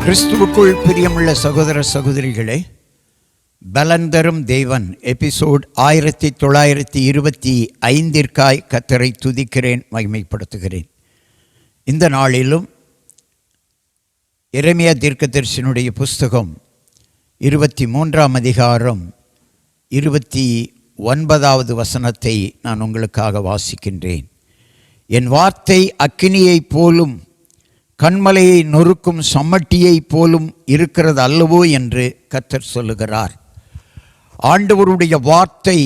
கிறிஸ்துவுக்குள் பிரியமுள்ள சகோதர சகோதரிகளே, பலன் தரும் தேவன் எபிசோட் 1925 கர்த்தரை துதிக்கிறேன், மகிமைப்படுத்துகிறேன். இந்த நாளிலும் எரேமியா தீர்க்கதரிசியினுடைய புஸ்தகம் 23ஆம் அதிகாரம் 29வது வசனத்தை நான் உங்களுக்காக வாசிக்கின்றேன். என் வார்த்தை அக்கினியைப் போலும் கண்மலையை நொறுக்கும் சம்மட்டியைப் போலும் இருக்கிறது அல்லவோ என்று கர்த்தர் சொல்லுகிறார். ஆண்டவருடைய வார்த்தை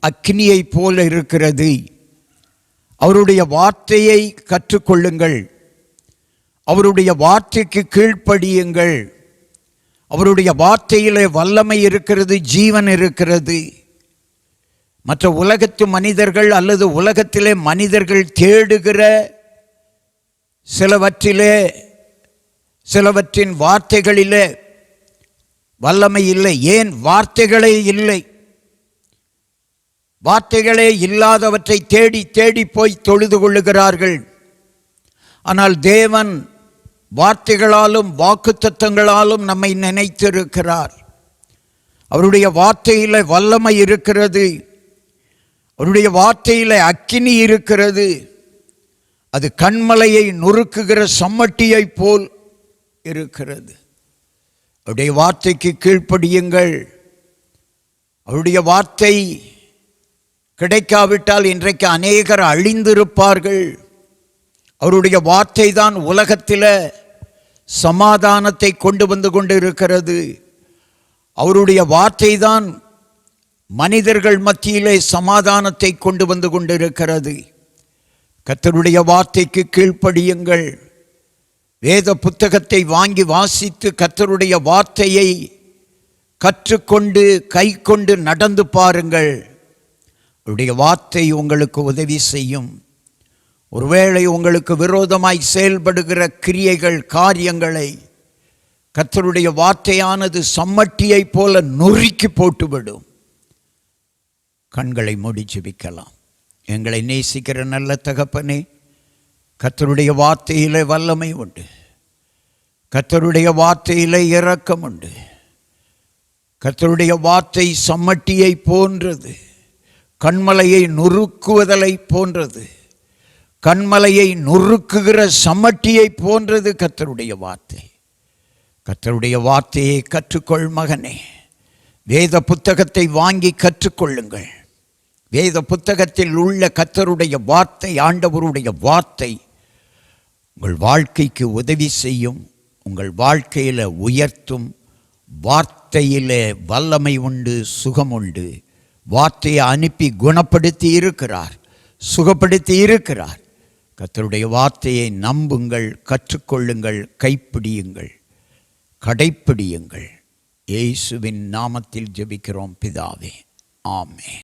அக்கினியைப் போல இருக்கிறது. அவருடைய வார்த்தையை கற்றுக்கொள்ளுங்கள், அவருடைய வார்த்தைக்கு கீழ்ப்படியுங்கள். அவருடைய வார்த்தையிலே வல்லமை இருக்கிறது, ஜீவன் இருக்கிறது. மற்ற உலகத்து மனிதர்கள் அல்லது உலகத்திலே மனிதர்கள் தேடுகிற சிலவற்றின் வார்த்தைகளிலே வல்லமை இல்லை. ஏன் வார்த்தைகளே இல்லை? வார்த்தைகளே இல்லாதவற்றை தேடி தேடி போய் தொழுது கொள்ளுகிறார்கள். ஆனால் தேவன் வார்த்தைகளாலும் வாக்குத்தத்தங்களாலும் நம்மை நினைத்திருக்கிறார். அவருடைய வார்த்தையிலே வல்லமை இருக்கிறது, அவருடைய வார்த்தையிலே அக்கினி இருக்கிறது. அது கண்மலையை நொறுக்குகிற சம்மட்டியை போல் இருக்கிறது. அவருடைய வார்த்தைக்கு கீழ்ப்படியுங்கள். அவருடைய வார்த்தை கிடைக்காவிட்டால் இன்றைக்கு அநேகர் அழிந்திருப்பார்கள். அவருடைய வார்த்தை தான் உலகத்தில் சமாதானத்தை கொண்டு வந்து கொண்டு இருக்கிறது. அவருடைய வார்த்தை தான் மனிதர்கள் மத்தியிலே சமாதானத்தை கொண்டு வந்து கொண்டிருக்கிறது. கர்த்தருடைய வார்த்தைக்கு கீழ்ப்படியுங்கள். வேத புத்தகத்தை வாங்கி வாசித்து கர்த்தருடைய வார்த்தையை கற்றுக்கொண்டு கை கொண்டு நடந்து பாருங்கள். அவருடைய வார்த்தை உங்களுக்கு உதவி செய்யும். ஒருவேளை உங்களுக்கு விரோதமாய் செயல்படுகிற கிரியைகள், காரியங்களை கர்த்தருடைய வார்த்தையானது சம்மட்டியை போல நொறுக்கி போட்டுவிடும். கண்களை மூடி ஜெபிக்கலாம். எங்களை நேசிக்கிற நல்ல தகப்பனே, கர்த்தருடைய வார்த்தையிலே வல்லமை உண்டு, கர்த்தருடைய வார்த்தையிலே இரக்கம் உண்டு. கர்த்தருடைய வார்த்தை சம்மட்டியை போன்றது, கண்மலையை நொறுக்குவதலை போன்றது, கண்மலையை நொறுக்குகிற சம்மட்டியை போன்றது கர்த்தருடைய வார்த்தை. கர்த்தருடைய வார்த்தையை கற்றுக்கொள் மகனே. வேத புத்தகத்தை வாங்கி கற்றுக்கொள்ளுங்கள். வேத புத்தகத்தில் உள்ள கர்த்தருடைய வார்த்தை, ஆண்டவருடைய வார்த்தை உங்கள் வாழ்க்கைக்கு உதவி செய்யும், உங்கள் வாழ்க்கையில் உயர்த்தும். வார்த்தையில் வல்லமை உண்டு, சுகம் உண்டு. வார்த்தையை அனுப்பி குணப்படுத்தி இருக்கிறார், சுகப்படுத்தி இருக்கிறார். கர்த்தருடைய வார்த்தையை நம்புங்கள், கற்றுக்கொள்ளுங்கள், கைப்பிடியுங்கள், கடைப்பிடியுங்கள். இயேசுவின் நாமத்தில் ஜெபிக்கிறோம் பிதாவே, ஆமென்.